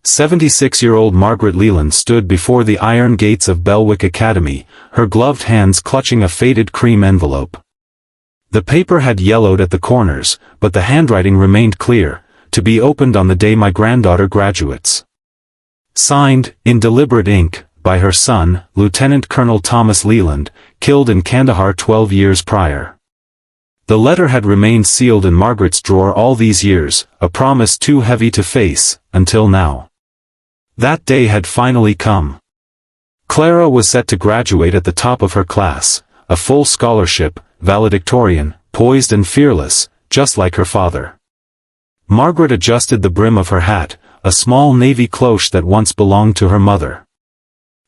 76-year-old Margaret Leland stood before the iron gates of Belwick Academy, her gloved hands clutching a faded cream envelope. The paper had yellowed at the corners, but the handwriting remained clear, to be opened on the day my granddaughter graduates. Signed, in deliberate ink, by her son, Lieutenant Colonel Thomas Leland, killed in Kandahar 12 years prior. The letter had remained sealed in Margaret's drawer all these years, a promise too heavy to face, until now. That day had finally come. Clara was set to graduate at the top of her class, a full scholarship, valedictorian, poised and fearless, just like her father. Margaret adjusted the brim of her hat, a small navy cloche that once belonged to her mother.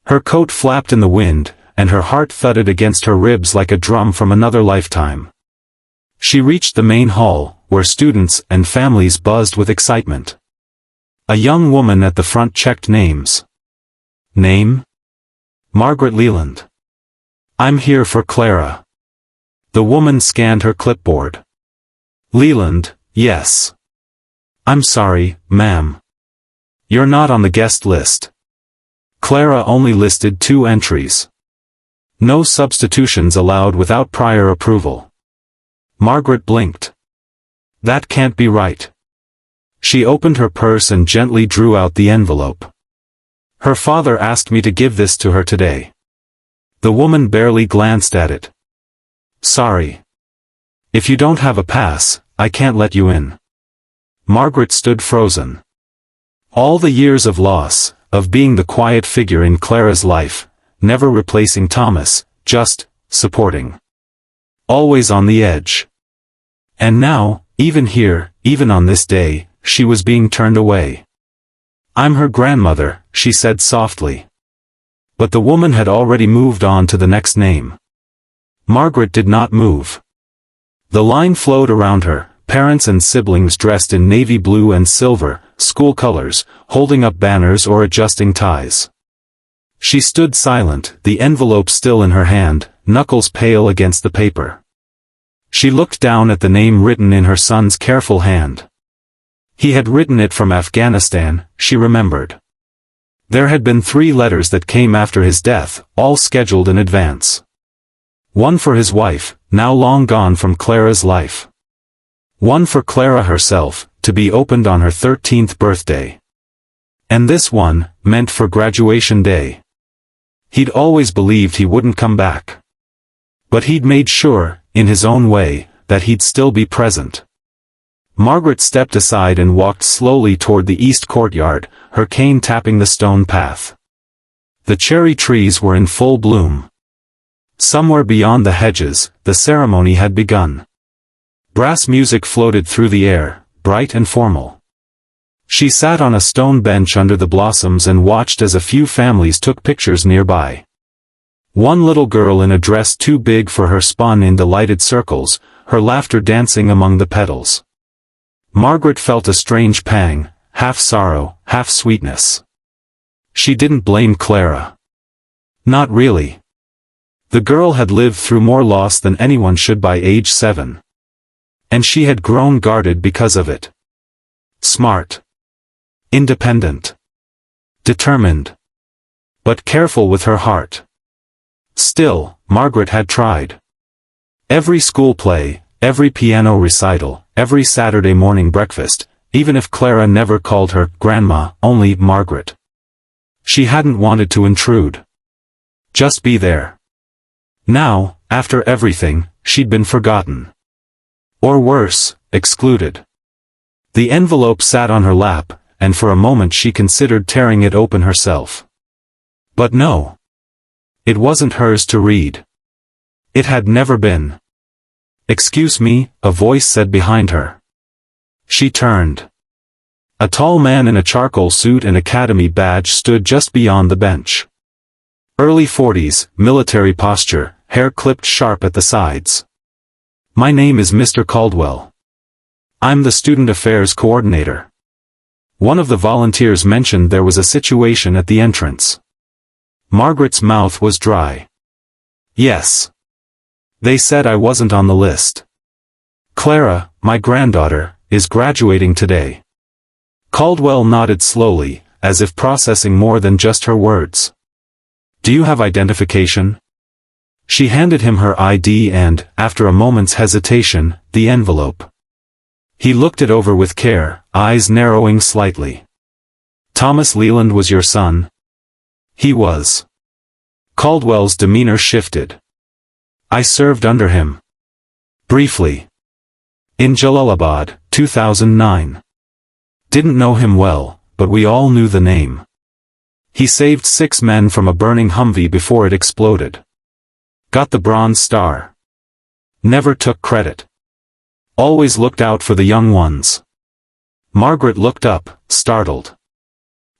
Her coat flapped in the wind, and her heart thudded against her ribs like a drum from another lifetime. She reached the main hall, where students and families buzzed with excitement. A young woman at the front checked names. Name? Margaret Leland. I'm here for Clara. The woman scanned her clipboard. Leland, yes. I'm sorry, ma'am. You're not on the guest list. Clara only listed 2 entries. No substitutions allowed without prior approval. Margaret blinked. That can't be right. She opened her purse and gently drew out the envelope. Her father asked me to give this to her today. The woman barely glanced at it. Sorry. If you don't have a pass, I can't let you in. Margaret stood frozen. All the years of loss, of being the quiet figure in Clara's life, never replacing Thomas, just supporting. Always on the edge. And now, even here, even on this day, she was being turned away. I'm her grandmother, she said softly. But the woman had already moved on to the next name. Margaret did not move. The line flowed around her, parents and siblings dressed in navy blue and silver, school colors, holding up banners or adjusting ties. She stood silent, the envelope still in her hand, knuckles pale against the paper. She looked down at the name written in her son's careful hand. He had written it from Afghanistan, she remembered. There had been 3 letters that came after his death, all scheduled in advance. One for his wife, now long gone from Clara's life. One for Clara herself, to be opened on her 13th birthday. And this one, meant for graduation day. He'd always believed he wouldn't come back. But he'd made sure, in his own way, that he'd still be present. Margaret stepped aside and walked slowly toward the east courtyard, her cane tapping the stone path. The cherry trees were in full bloom. Somewhere beyond the hedges, the ceremony had begun. Brass music floated through the air, bright and formal. She sat on a stone bench under the blossoms and watched as a few families took pictures nearby. One little girl in a dress too big for her spun in delighted circles, her laughter dancing among the petals. Margaret felt a strange pang, half sorrow, half sweetness. She didn't blame Clara. Not really. The girl had lived through more loss than anyone should by age 7. And she had grown guarded because of it. Smart. Independent. Determined. But careful with her heart. Still, Margaret had tried. Every school play, every piano recital, every Saturday morning breakfast, even if Clara never called her Grandma, only Margaret. She hadn't wanted to intrude. Just be there. Now, after everything, she'd been forgotten. Or worse, excluded. The envelope sat on her lap, and for a moment she considered tearing it open herself. But no. It wasn't hers to read. It had never been. Excuse me, a voice said behind her. She turned. A tall man in a charcoal suit and academy badge stood just beyond the bench. Early 40s, military posture, hair clipped sharp at the sides. My name is Mr. Caldwell. I'm the student affairs coordinator. One of the volunteers mentioned there was a situation at the entrance. Margaret's mouth was dry. Yes. They said I wasn't on the list. Clara, my granddaughter, is graduating today. Caldwell nodded slowly, as if processing more than just her words. "Do you have identification?" She handed him her ID and, after a moment's hesitation, the envelope. He looked it over with care, eyes narrowing slightly. "Thomas Leland was your son?" "He was." Caldwell's demeanor shifted. "I served under him. Briefly. In Jalalabad, 2009. Didn't know him well, but we all knew the name. He saved 6 men from a burning Humvee before it exploded. Got the Bronze Star. Never took credit. Always looked out for the young ones." Margaret looked up, startled.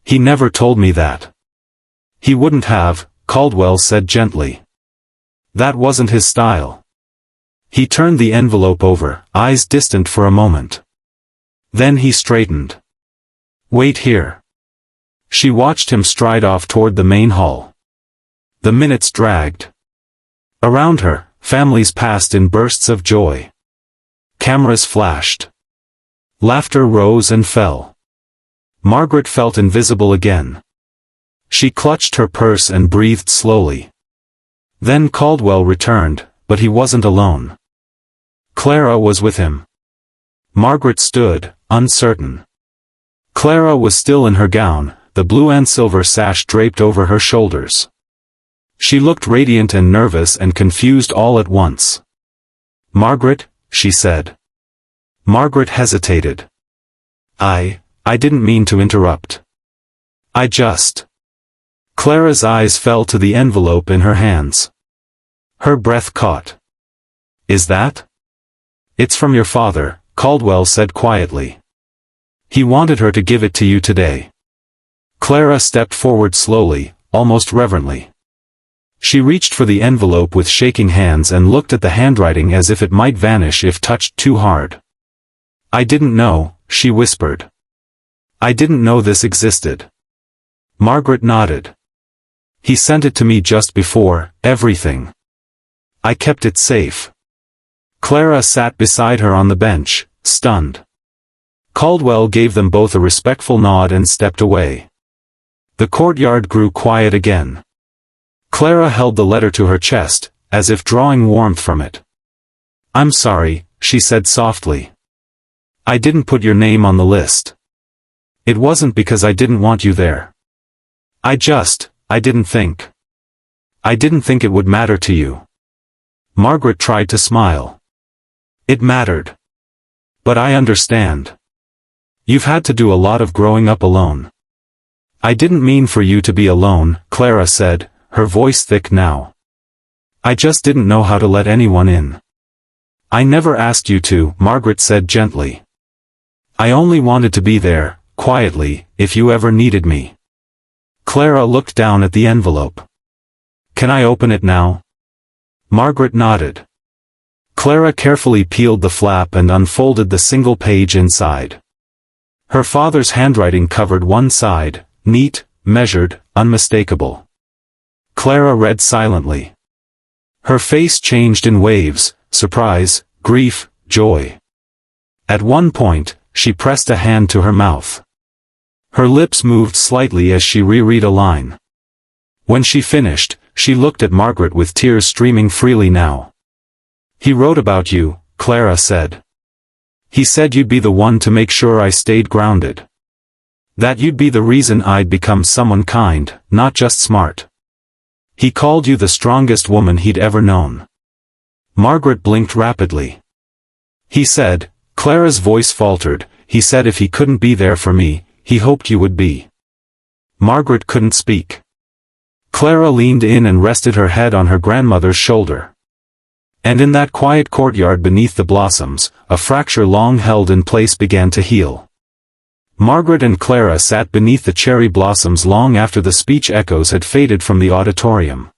"He never told me that." "He wouldn't have," Caldwell said gently. "That wasn't his style." He turned the envelope over, eyes distant for a moment. Then he straightened. "Wait here." She watched him stride off toward the main hall. The minutes dragged. Around her, families passed in bursts of joy. Cameras flashed. Laughter rose and fell. Margaret felt invisible again. She clutched her purse and breathed slowly. Then Caldwell returned, but he wasn't alone. Clara was with him. Margaret stood, uncertain. Clara was still in her gown, the blue and silver sash draped over her shoulders. She looked radiant and nervous and confused all at once. "Margaret," she said. Margaret hesitated. I didn't mean to interrupt. I just..." Clara's eyes fell to the envelope in her hands. Her breath caught. "Is that?" "It's from your father," Caldwell said quietly. "He wanted her to give it to you today." Clara stepped forward slowly, almost reverently. She reached for the envelope with shaking hands and looked at the handwriting as if it might vanish if touched too hard. "I didn't know," she whispered. "I didn't know this existed." Margaret nodded. "He sent it to me just before, everything. I kept it safe." Clara sat beside her on the bench, stunned. Caldwell gave them both a respectful nod and stepped away. The courtyard grew quiet again. Clara held the letter to her chest, as if drawing warmth from it. "I'm sorry," she said softly. "I didn't put your name on the list. It wasn't because I didn't want you there. I didn't think. I didn't think it would matter to you." Margaret tried to smile. "It mattered. But I understand. You've had to do a lot of growing up alone." "I didn't mean for you to be alone," Clara said, her voice thick now. "I just didn't know how to let anyone in." "I never asked you to," Margaret said gently. "I only wanted to be there, quietly, if you ever needed me." Clara looked down at the envelope. "Can I open it now?" Margaret nodded. Clara carefully peeled the flap and unfolded the single page inside. Her father's handwriting covered one side, neat, measured, unmistakable. Clara read silently. Her face changed in waves, surprise, grief, joy. At one point, she pressed a hand to her mouth. Her lips moved slightly as she reread a line. When she finished, she looked at Margaret with tears streaming freely now. "He wrote about you," Clara said. "He said you'd be the one to make sure I stayed grounded. That you'd be the reason I'd become someone kind, not just smart. He called you the strongest woman he'd ever known." Margaret blinked rapidly. "He said," Clara's voice faltered, "he said if he couldn't be there for me, he hoped you would be." Margaret couldn't speak. Clara leaned in and rested her head on her grandmother's shoulder. And in that quiet courtyard beneath the blossoms, a fracture long held in place began to heal. Margaret and Clara sat beneath the cherry blossoms long after the speech echoes had faded from the auditorium.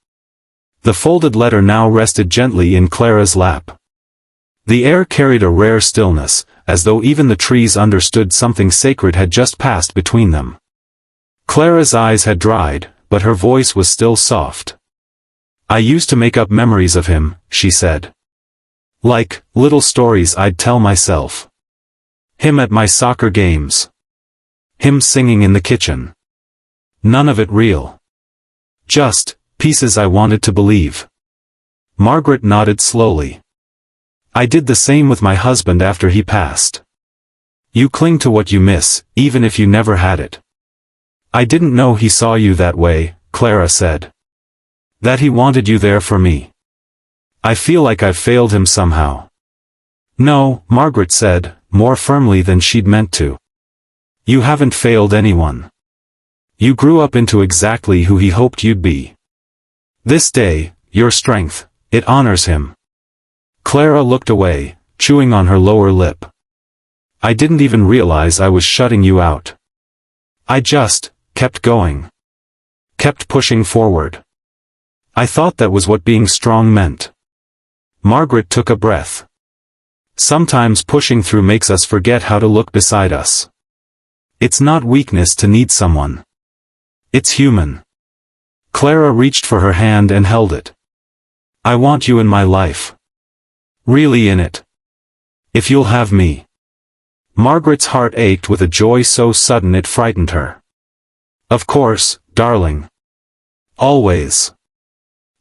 The folded letter now rested gently in Clara's lap. The air carried a rare stillness, as though even the trees understood something sacred had just passed between them. Clara's eyes had dried, but her voice was still soft. "I used to make up memories of him," she said. "Like, little stories I'd tell myself. Him at my soccer games. Him singing in the kitchen. None of it real. Just pieces I wanted to believe. Margaret nodded slowly. I did the same with my husband after he passed. You cling to what you miss, even if you never had it. I didn't know he saw you that way, Clara said. That he wanted you there for me. I feel like I've failed him somehow. No, Margaret said, more firmly than she'd meant to. You haven't failed anyone. You grew up into exactly who he hoped you'd be. This day, your strength, it honors him. Clara looked away, chewing on her lower lip. I didn't even realize I was shutting you out. I just kept going. Kept pushing forward. I thought that was what being strong meant. Margaret took a breath. Sometimes pushing through makes us forget how to look beside us. It's not weakness to need someone. It's human. Clara reached for her hand and held it. I want you in my life. Really in it. If you'll have me. Margaret's heart ached with a joy so sudden it frightened her. Of course, darling. Always.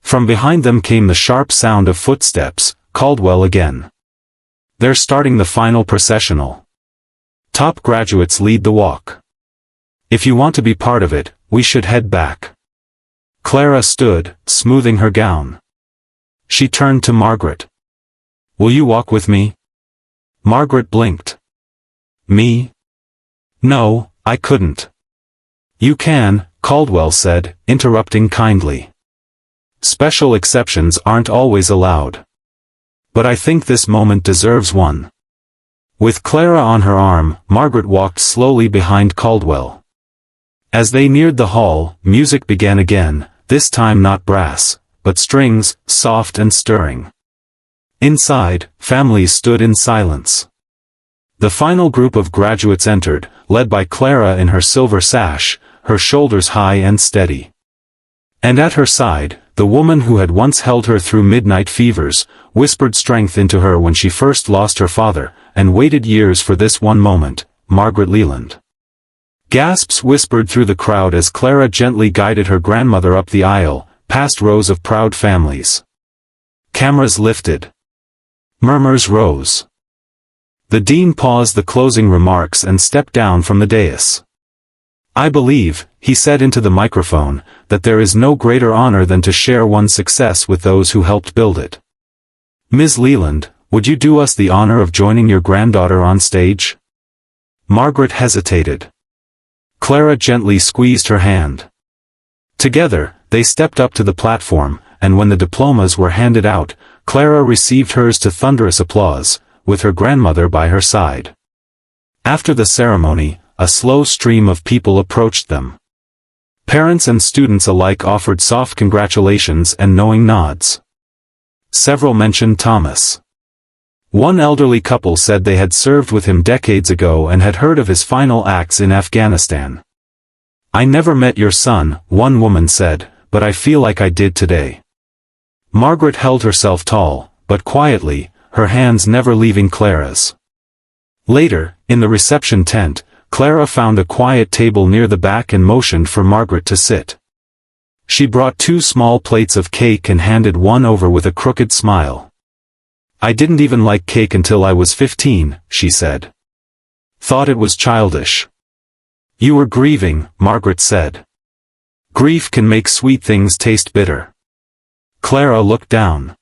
From behind them came the sharp sound of footsteps, Caldwell again. They're starting the final processional. Top graduates lead the walk. If you want to be part of it, we should head back. Clara stood, smoothing her gown. She turned to Margaret. Will you walk with me? Margaret blinked. Me? No, I couldn't. You can, Caldwell said, interrupting kindly. Special exceptions aren't always allowed. But I think this moment deserves one. With Clara on her arm, Margaret walked slowly behind Caldwell. As they neared the hall, music began again, this time not brass, but strings, soft and stirring. Inside, families stood in silence. The final group of graduates entered, led by Clara in her silver sash, her shoulders high and steady. And at her side, the woman who had once held her through midnight fevers, whispered strength into her when she first lost her father, and waited years for this one moment, Margaret Leland. Gasps whispered through the crowd as Clara gently guided her grandmother up the aisle, past rows of proud families. Cameras lifted. Murmurs rose. The dean paused the closing remarks and stepped down from the dais. I believe, he said into the microphone, that there is no greater honor than to share one's success with those who helped build it. Ms. Leland, would you do us the honor of joining your granddaughter on stage? Margaret hesitated. Clara gently squeezed her hand. Together, they stepped up to the platform, and when the diplomas were handed out, Clara received hers to thunderous applause, with her grandmother by her side. After the ceremony, a slow stream of people approached them. Parents and students alike offered soft congratulations and knowing nods. Several mentioned Thomas. One elderly couple said they had served with him decades ago and had heard of his final acts in Afghanistan. I never met your son, one woman said, but I feel like I did today. Margaret held herself tall, but quietly, her hands never leaving Clara's. Later, in the reception tent, Clara found a quiet table near the back and motioned for Margaret to sit. She brought 2 small plates of cake and handed one over with a crooked smile. I didn't even like cake until I was 15, she said. Thought it was childish. You were grieving, Margaret said. Grief can make sweet things taste bitter. Clara looked down.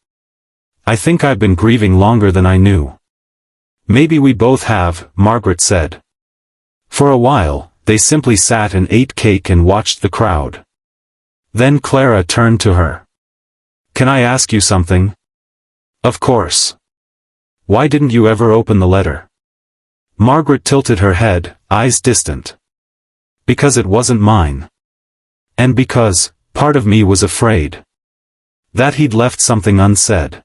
I think I've been grieving longer than I knew. Maybe we both have, Margaret said. For a while, they simply sat and ate cake and watched the crowd. Then Clara turned to her. Can I ask you something? Of course. Why didn't you ever open the letter? Margaret tilted her head, eyes distant. Because it wasn't mine. And because, part of me was afraid. That he'd left something unsaid.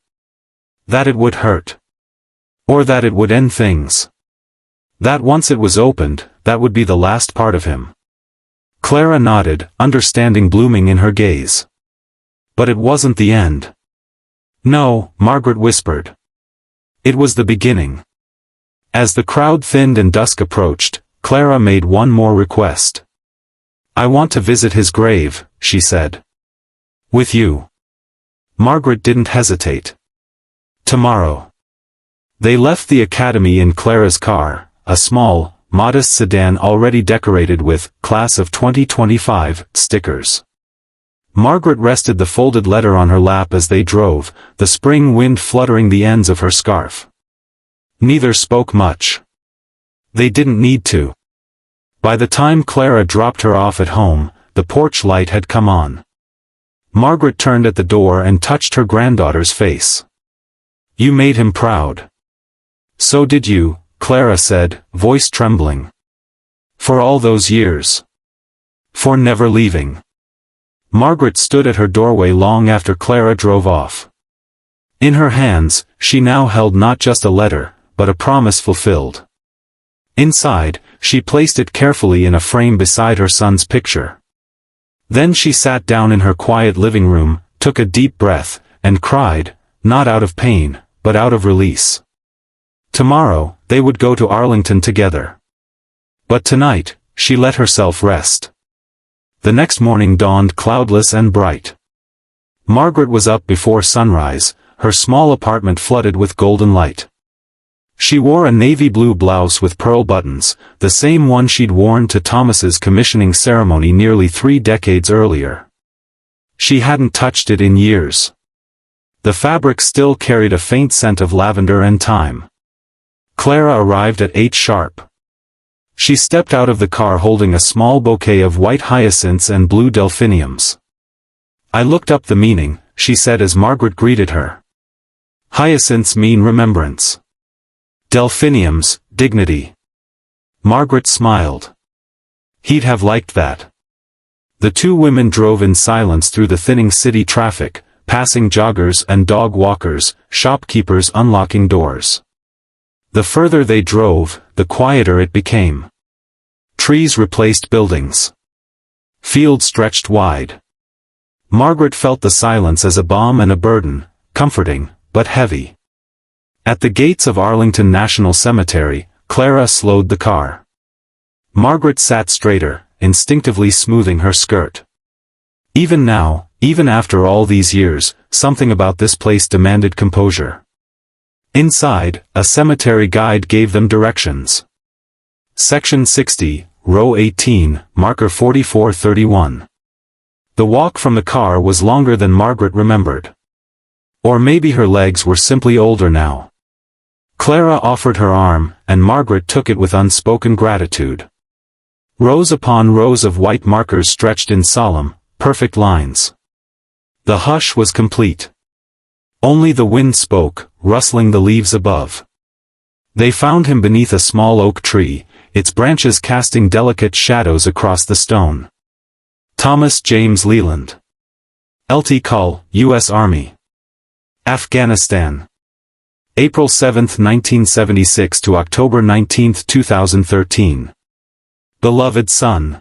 That it would hurt. Or that it would end things. That once it was opened, that would be the last part of him. Clara nodded, understanding blooming in her gaze. But it wasn't the end. No, Margaret whispered. It was the beginning. As the crowd thinned and dusk approached, Clara made one more request. I want to visit his grave, she said. With you. Margaret didn't hesitate. Tomorrow. They left the academy in Clara's car, a small, modest sedan already decorated with Class of 2025 stickers. Margaret rested the folded letter on her lap as they drove, the spring wind fluttering the ends of her scarf. Neither spoke much. They didn't need to. By the time Clara dropped her off at home, the porch light had come on. Margaret turned at the door and touched her granddaughter's face. You made him proud. So did you, Clara said, voice trembling. For all those years. For never leaving. Margaret stood at her doorway long after Clara drove off. In her hands, she now held not just a letter, but a promise fulfilled. Inside, she placed it carefully in a frame beside her son's picture. Then she sat down in her quiet living room, took a deep breath, and cried, not out of pain, but out of release. Tomorrow, they would go to Arlington together. But tonight, she let herself rest. The next morning dawned cloudless and bright. Margaret was up before sunrise, her small apartment flooded with golden light. She wore a navy blue blouse with pearl buttons, the same one she'd worn to Thomas's commissioning ceremony nearly 3 decades earlier. She hadn't touched it in years. The fabric still carried a faint scent of lavender and thyme. Clara arrived at 8 sharp. She stepped out of the car holding a small bouquet of white hyacinths and blue delphiniums. I looked up the meaning, she said as Margaret greeted her. Hyacinths mean remembrance. Delphiniums, dignity. Margaret smiled. He'd have liked that. The two women drove in silence through the thinning city traffic, passing joggers and dog walkers, shopkeepers unlocking doors. The further they drove, the quieter it became. Trees replaced buildings. Fields stretched wide. Margaret felt the silence as a balm and a burden, comforting, but heavy. At the gates of Arlington National Cemetery, Clara slowed the car. Margaret sat straighter, instinctively smoothing her skirt. Even now, even after all these years, something about this place demanded composure. Inside, a cemetery guide gave them directions. Section 60, Row 18, Marker 4431. The walk from the car was longer than Margaret remembered. Or maybe her legs were simply older now. Clara offered her arm, and Margaret took it with unspoken gratitude. Rows upon rows of white markers stretched in solemn, perfect lines. The hush was complete. Only the wind spoke, rustling the leaves above. They found him beneath a small oak tree, its branches casting delicate shadows across the stone. Thomas James Leland. Lt. Col., U.S. Army. Afghanistan. April 7, 1976 to October 19, 2013. Beloved son.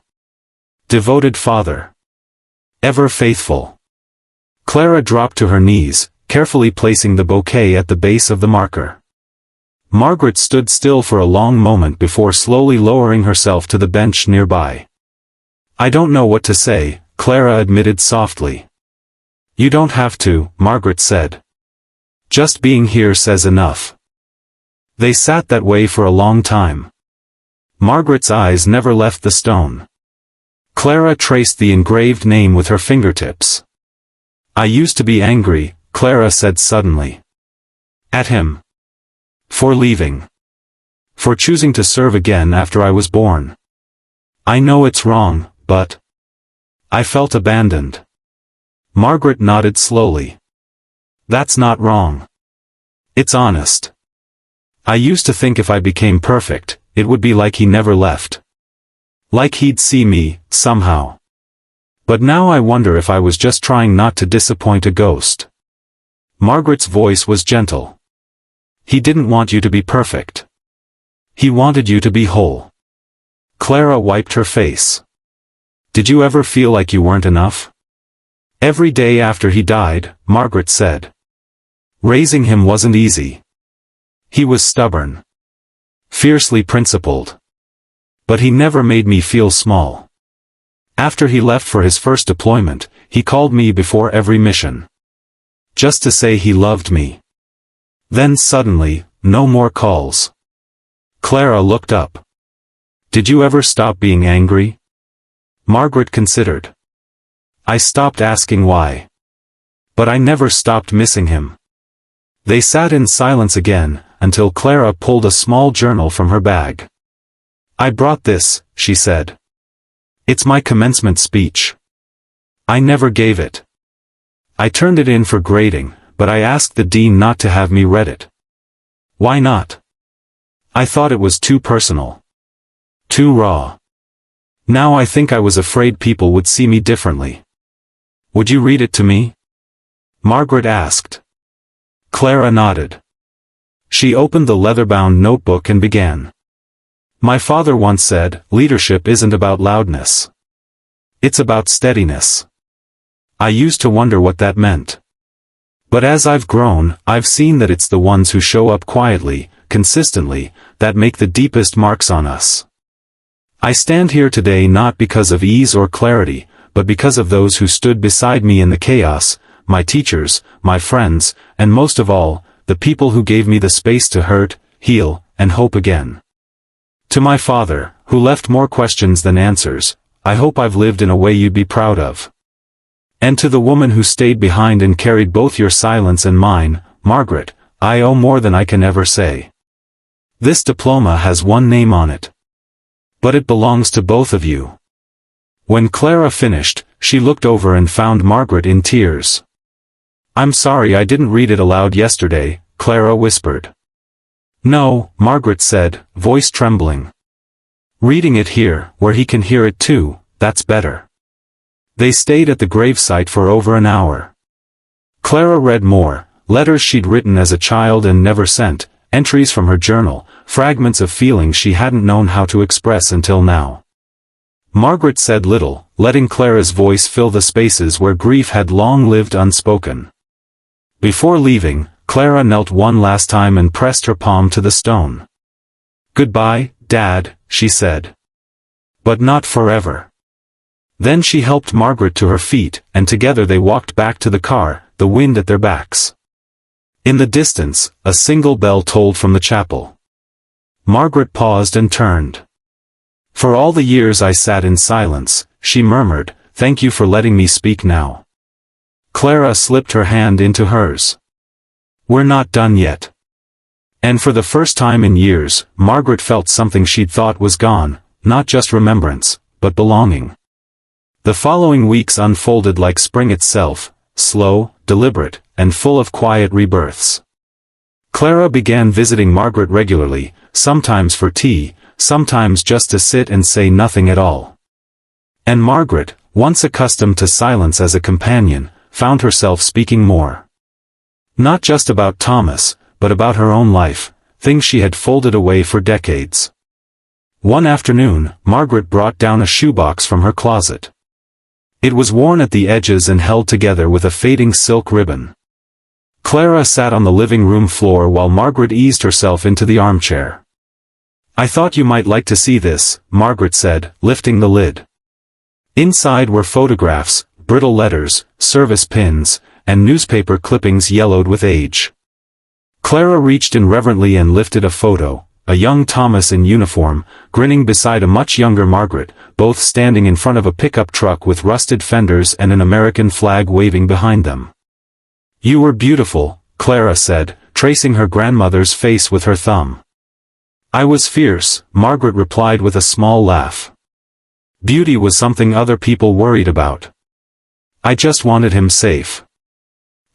Devoted father. Ever faithful. Clara dropped to her knees, carefully placing the bouquet at the base of the marker. Margaret stood still for a long moment before slowly lowering herself to the bench nearby. I don't know what to say, Clara admitted softly. You don't have to, Margaret said. Just being here says enough. They sat that way for a long time. Margaret's eyes never left the stone. Clara traced the engraved name with her fingertips. I used to be angry, Clara said suddenly. At him. For leaving. For choosing to serve again after I was born. I know it's wrong, but I felt abandoned. Margaret nodded slowly. That's not wrong. It's honest. I used to think if I became perfect, it would be like he never left. Like he'd see me, somehow. But now I wonder if I was just trying not to disappoint a ghost. Margaret's voice was gentle. He didn't want you to be perfect. He wanted you to be whole. Clara wiped her face. Did you ever feel like you weren't enough? Every day after he died, Margaret said. Raising him wasn't easy. He was stubborn. Fiercely principled. But he never made me feel small. After he left for his first deployment, he called me before every mission. Just to say he loved me. Then suddenly, no more calls. Clara looked up. Did you ever stop being angry? Margaret considered. I stopped asking why. But I never stopped missing him. They sat in silence again, until Clara pulled a small journal from her bag. I brought this, she said. It's my commencement speech. I never gave it. I turned it in for grading, but I asked the dean not to have me read it. Why not? I thought it was too personal. Too raw. Now I think I was afraid people would see me differently. Would you read it to me? Margaret asked. Clara nodded. She opened the leather-bound notebook and began. My father once said, leadership isn't about loudness. It's about steadiness. I used to wonder what that meant. But as I've grown, I've seen that it's the ones who show up quietly, consistently, that make the deepest marks on us. I stand here today not because of ease or clarity, but because of those who stood beside me in the chaos, my teachers, my friends, and most of all, the people who gave me the space to hurt, heal, and hope again. To my father, who left more questions than answers, I hope I've lived in a way you'd be proud of. And to the woman who stayed behind and carried both your silence and mine, Margaret, I owe more than I can ever say. This diploma has one name on it. But it belongs to both of you. When Clara finished, she looked over and found Margaret in tears. I'm sorry I didn't read it aloud yesterday, Clara whispered. No, Margaret said, voice trembling. Reading it here, where he can hear it too, that's better. They stayed at the gravesite for over an hour. Clara read more, letters she'd written as a child and never sent, entries from her journal, fragments of feelings she hadn't known how to express until now. Margaret said little, letting Clara's voice fill the spaces where grief had long lived unspoken. Before leaving, Clara knelt one last time and pressed her palm to the stone. Goodbye, Dad, she said. But not forever. Then she helped Margaret to her feet, and together they walked back to the car, the wind at their backs. In the distance, a single bell tolled from the chapel. Margaret paused and turned. For all the years I sat in silence, she murmured, thank you for letting me speak now. Clara slipped her hand into hers. We're not done yet. And for the first time in years, Margaret felt something she'd thought was gone, not just remembrance, but belonging. The following weeks unfolded like spring itself, slow, deliberate, and full of quiet rebirths. Clara began visiting Margaret regularly, sometimes for tea, sometimes just to sit and say nothing at all. And Margaret, once accustomed to silence as a companion, found herself speaking more. Not just about Thomas, but about her own life, things she had folded away for decades. One afternoon, Margaret brought down a shoebox from her closet. It was worn at the edges and held together with a fading silk ribbon. Clara sat on the living room floor while Margaret eased herself into the armchair. I thought you might like to see this, Margaret said, lifting the lid. Inside were photographs, brittle letters, service pins, and newspaper clippings yellowed with age. Clara reached in reverently and lifted a photo, a young Thomas in uniform, grinning beside a much younger Margaret, both standing in front of a pickup truck with rusted fenders and an American flag waving behind them. You were beautiful, Clara said, tracing her grandmother's face with her thumb. I was fierce, Margaret replied with a small laugh. Beauty was something other people worried about. I just wanted him safe.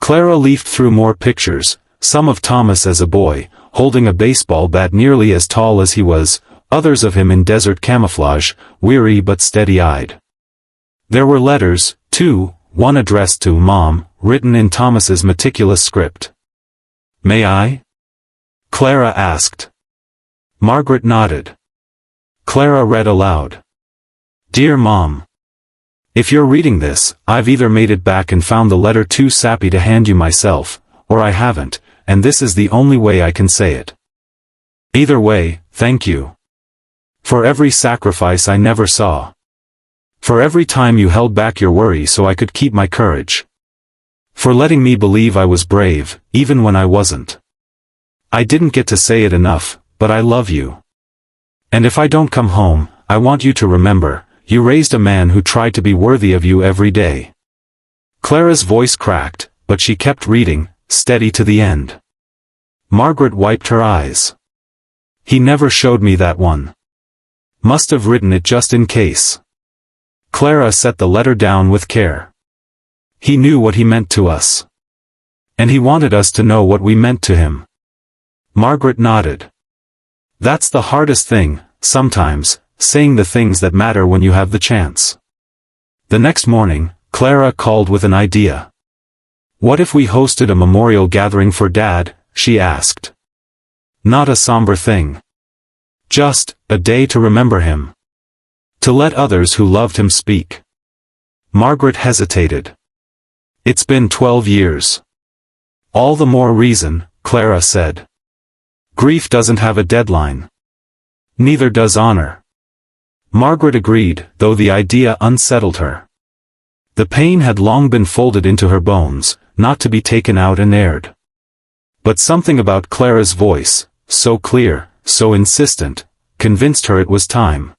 Clara leafed through more pictures, some of Thomas as a boy, holding a baseball bat nearly as tall as he was, others of him in desert camouflage, weary but steady-eyed. There were letters, too, one addressed to Mom, written in Thomas's meticulous script. May I? Clara asked. Margaret nodded. Clara read aloud. Dear Mom. If you're reading this, I've either made it back and found the letter too sappy to hand you myself, or I haven't, and this is the only way I can say it. Either way, thank you. For every sacrifice I never saw. For every time you held back your worry so I could keep my courage. For letting me believe I was brave, even when I wasn't. I didn't get to say it enough, but I love you. And if I don't come home, I want you to remember, you raised a man who tried to be worthy of you every day. Clara's voice cracked, but she kept reading, steady to the end. Margaret wiped her eyes. He never showed me that one. Must have written it just in case. Clara set the letter down with care. He knew what he meant to us. And he wanted us to know what we meant to him. Margaret nodded. That's the hardest thing, sometimes, saying the things that matter when you have the chance. The next morning, Clara called with an idea. What if we hosted a memorial gathering for Dad, she asked. Not a somber thing. Just, a day to remember him. To let others who loved him speak. Margaret hesitated. It's been 12 years. All the more reason, Clara said. Grief doesn't have a deadline. Neither does honor. Margaret agreed, though the idea unsettled her. The pain had long been folded into her bones, not to be taken out and aired. But something about Clara's voice, so clear, so insistent, convinced her it was time.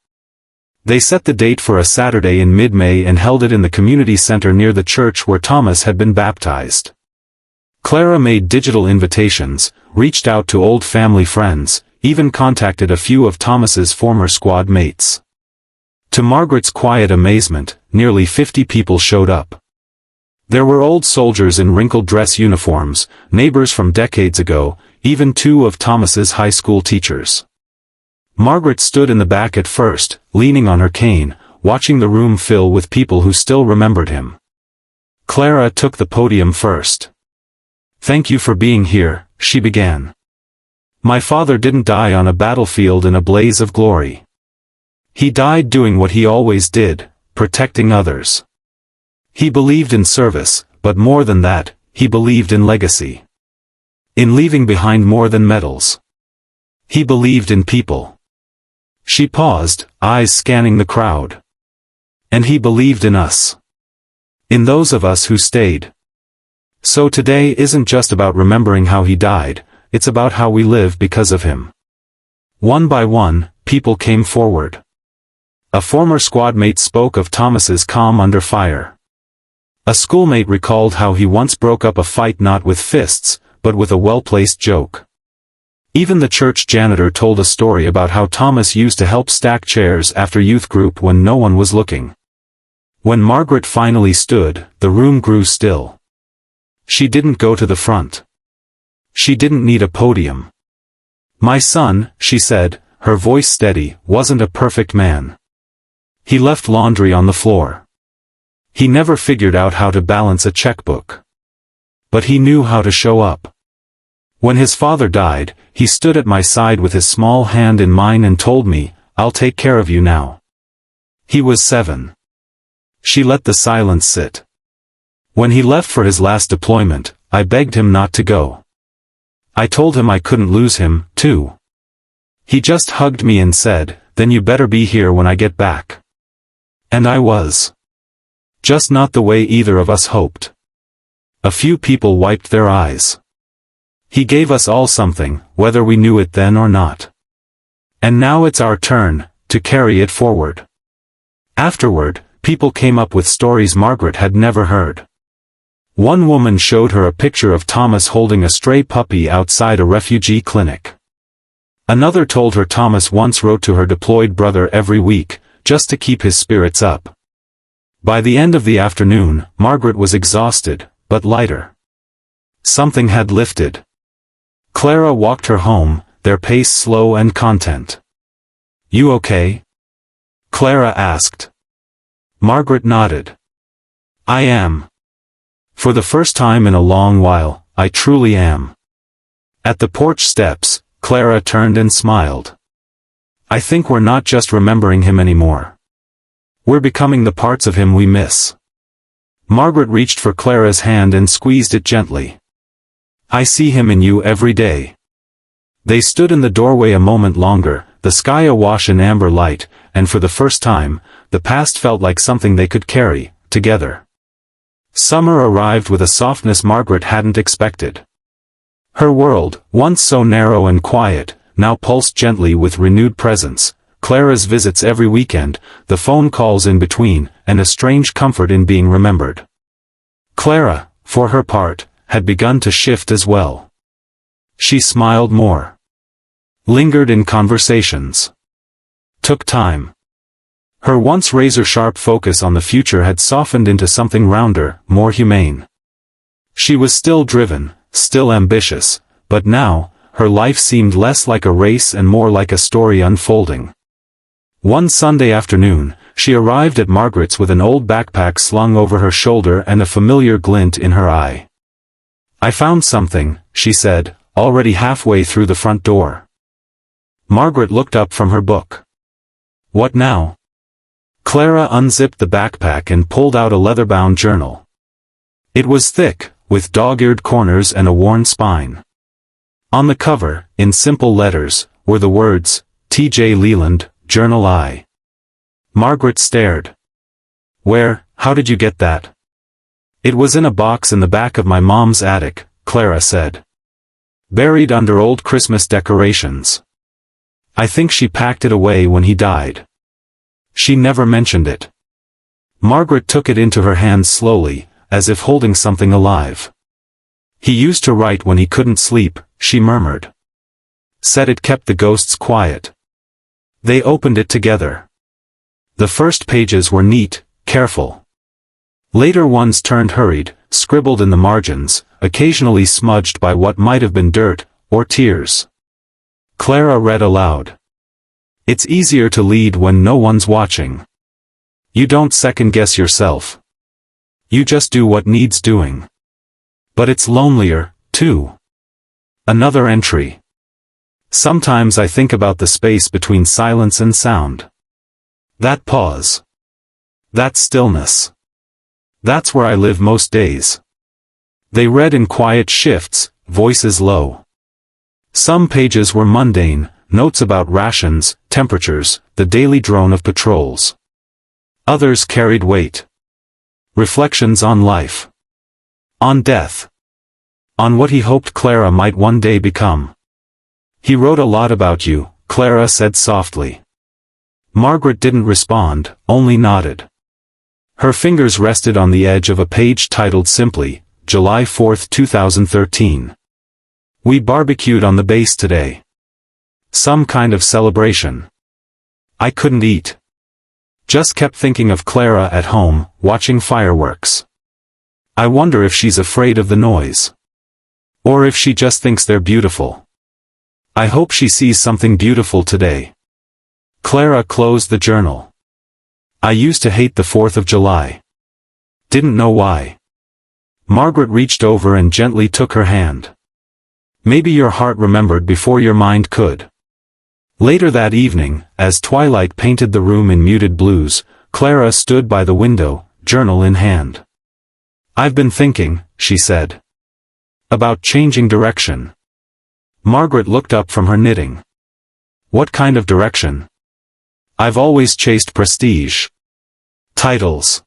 They set the date for a Saturday in mid-May and held it in the community center near the church where Thomas had been baptized. Clara made digital invitations, reached out to old family friends, even contacted a few of Thomas's former squad mates. To Margaret's quiet amazement, nearly 50 people showed up. There were old soldiers in wrinkled dress uniforms, neighbors from decades ago, even 2 of Thomas's high school teachers. Margaret stood in the back at first, leaning on her cane, watching the room fill with people who still remembered him. Clara took the podium first. Thank you for being here, she began. My father didn't die on a battlefield in a blaze of glory. He died doing what he always did, protecting others. He believed in service, but more than that, he believed in legacy. In leaving behind more than medals. He believed in people. She paused, eyes scanning the crowd. And he believed in us. In those of us who stayed. So today isn't just about remembering how he died, it's about how we live because of him. One by one, people came forward. A former squad mate spoke of Thomas's calm under fire. A schoolmate recalled how he once broke up a fight not with fists, but with a well-placed joke. Even the church janitor told a story about how Thomas used to help stack chairs after youth group when no one was looking. When Margaret finally stood, the room grew still. She didn't go to the front. She didn't need a podium. My son, she said, her voice steady, wasn't a perfect man. He left laundry on the floor. He never figured out how to balance a checkbook. But he knew how to show up. When his father died, he stood at my side with his small hand in mine and told me, I'll take care of you now. He was 7. She let the silence sit. When he left for his last deployment, I begged him not to go. I told him I couldn't lose him, too. He just hugged me and said, then you better be here when I get back. And I was. Just not the way either of us hoped. A few people wiped their eyes. He gave us all something, whether we knew it then or not. And now it's our turn, to carry it forward. Afterward, people came up with stories Margaret had never heard. One woman showed her a picture of Thomas holding a stray puppy outside a refugee clinic. Another told her Thomas once wrote to her deployed brother every week, just to keep his spirits up. By the end of the afternoon, Margaret was exhausted, but lighter. Something had lifted. Clara walked her home, their pace slow and content. You okay? Clara asked. Margaret nodded. I am. For the first time in a long while, I truly am. At the porch steps, Clara turned and smiled. I think we're not just remembering him anymore. We're becoming the parts of him we miss. Margaret reached for Clara's hand and squeezed it gently. I see him in you every day. They stood in the doorway a moment longer, the sky awash in amber light, and for the first time, the past felt like something they could carry, together. Summer arrived with a softness Margaret hadn't expected. Her world, once so narrow and quiet, now pulsed gently with renewed presence. Clara's visits every weekend, the phone calls in between, and a strange comfort in being remembered. Clara, for her part, had begun to shift as well. She smiled more. Lingered in conversations. Took time. Her once razor-sharp focus on the future had softened into something rounder, more humane. She was still driven, still ambitious, but now, her life seemed less like a race and more like a story unfolding. One Sunday afternoon, she arrived at Margaret's with an old backpack slung over her shoulder and a familiar glint in her eye. "I found something," she said, already halfway through the front door. Margaret looked up from her book. "What now?" Clara unzipped the backpack and pulled out a leather-bound journal. It was thick, with dog-eared corners and a worn spine. On the cover, in simple letters, were the words, T.J. Leland, Journal I. Margaret stared. How did you get that?" "It was in a box in the back of my mom's attic," Clara said. "Buried under old Christmas decorations. I think she packed it away when he died. She never mentioned it." Margaret took it into her hands slowly, as if holding something alive. "He used to write when he couldn't sleep," she murmured. "Said it kept the ghosts quiet." They opened it together. The first pages were neat, careful. Later ones turned hurried, scribbled in the margins, occasionally smudged by what might have been dirt, or tears. Clara read aloud. "It's easier to lead when no one's watching. You don't second-guess yourself. You just do what needs doing. But it's lonelier, too." Another entry. "Sometimes I think about the space between silence and sound. That pause. That stillness. That's where I live most days." They read in quiet shifts, voices low. Some pages were mundane, notes about rations, temperatures, the daily drone of patrols. Others carried weight. Reflections on life. On death. On what he hoped Clara might one day become. "He wrote a lot about you," Clara said softly. Margaret didn't respond, only nodded. Her fingers rested on the edge of a page titled simply, July 4, 2013. "We barbecued on the base today. Some kind of celebration. I couldn't eat. Just kept thinking of Clara at home, watching fireworks. I wonder if she's afraid of the noise. Or if she just thinks they're beautiful. I hope she sees something beautiful today." Clara closed the journal. "I used to hate the 4th of July. Didn't know why." Margaret reached over and gently took her hand. "Maybe your heart remembered before your mind could." Later that evening, as twilight painted the room in muted blues, Clara stood by the window, journal in hand. "I've been thinking," she said. "About changing direction." Margaret looked up from her knitting. "What kind of direction?" "I've always chased prestige. Titles.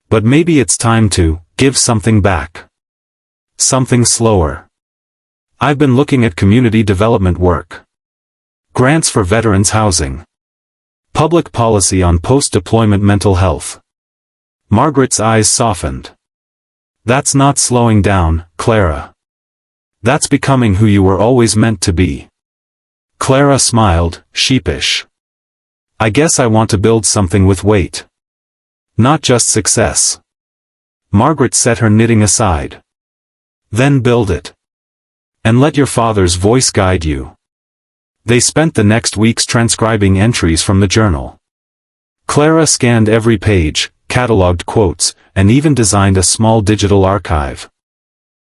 But maybe it's time to give something back. Something slower. I've been looking at community development work. Grants for veterans housing. Public policy on post-deployment mental health." Margaret's eyes softened. "That's not slowing down, Clara. That's becoming who you were always meant to be." Clara smiled, sheepish. "I guess I want to build something with weight. Not just success." Margaret set her knitting aside. "Then build it. And let your father's voice guide you." They spent the next weeks transcribing entries from the journal. Clara scanned every page, catalogued quotes, and even designed a small digital archive.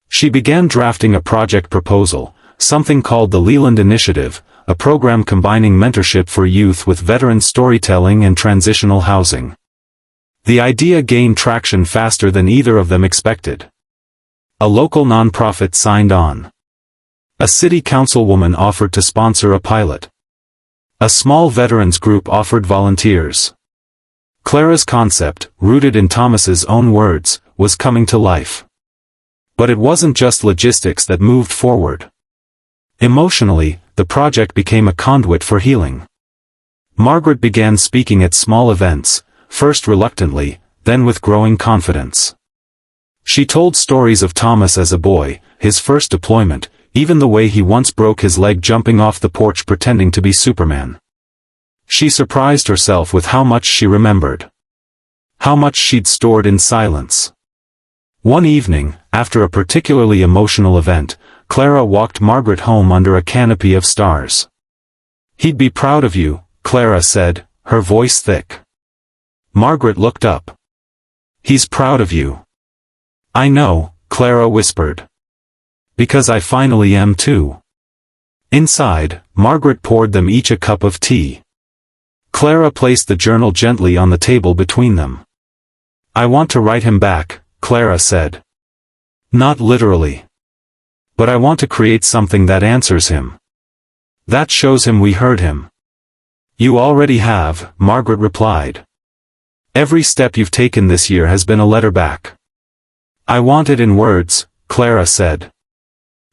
She began drafting a project proposal, something called the Leland Initiative, a program combining mentorship for youth with veteran storytelling and transitional housing. The idea gained traction faster than either of them expected. A local nonprofit signed on. A city councilwoman offered to sponsor a pilot. A small veterans group offered volunteers. Clara's concept, rooted in Thomas's own words, was coming to life. But it wasn't just logistics that moved forward. Emotionally, the project became a conduit for healing. Margaret began speaking at small events, first reluctantly, then with growing confidence. She told stories of Thomas as a boy, his first deployment, even the way he once broke his leg jumping off the porch pretending to be Superman. She surprised herself with how much she remembered. How much she'd stored in silence. One evening, after a particularly emotional event, Clara walked Margaret home under a canopy of stars. "He'd be proud of you," Clara said, her voice thick. Margaret looked up. "He's proud of you." "I know," Clara whispered. "Because I finally am too." Inside, Margaret poured them each a cup of tea. Clara placed the journal gently on the table between them. "I want to write him back," Clara said. "Not literally. But I want to create something that answers him. That shows him we heard him." "You already have," Margaret replied. "Every step you've taken this year has been a letter back." "I want it in words," Clara said.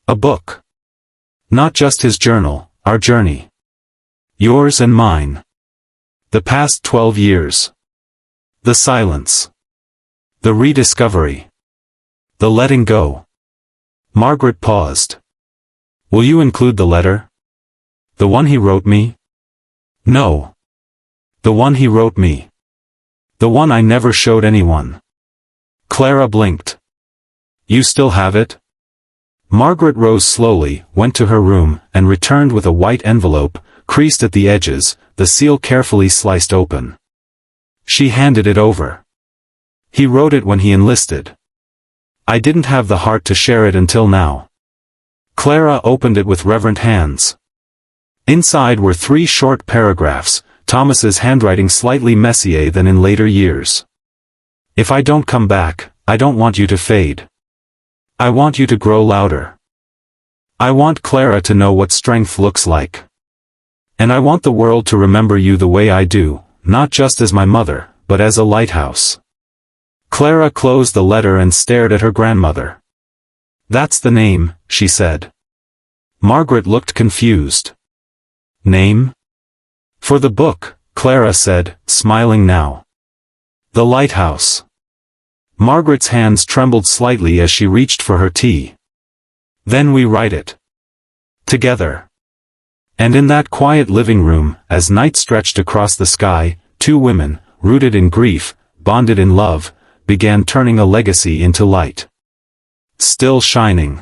"A book. Not just his journal, our journey. Yours and mine. The past 12 years. The silence. The rediscovery. The letting go." Margaret paused. "Will you include the letter? The one he wrote me?" "No. The one he wrote me. The one I never showed anyone." Clara blinked. "You still have it?" Margaret rose slowly, went to her room, and returned with a white envelope, creased at the edges, the seal carefully sliced open. She handed it over. "He wrote it when he enlisted. I didn't have the heart to share it until now." Clara opened it with reverent hands. Inside were 3 short paragraphs, Thomas's handwriting slightly messier than in later years. "If I don't come back, I don't want you to fade. I want you to grow louder. I want Clara to know what strength looks like. And I want the world to remember you the way I do, not just as my mother, but as a lighthouse." Clara closed the letter and stared at her grandmother. "That's the name," she said. Margaret looked confused. "Name?" "For the book," Clara said, smiling now. "The Lighthouse." Margaret's hands trembled slightly as she reached for her tea. "Then we write it. Together." And in that quiet living room, as night stretched across the sky, 2 women, rooted in grief, bonded in love, began turning a legacy into light. Still shining.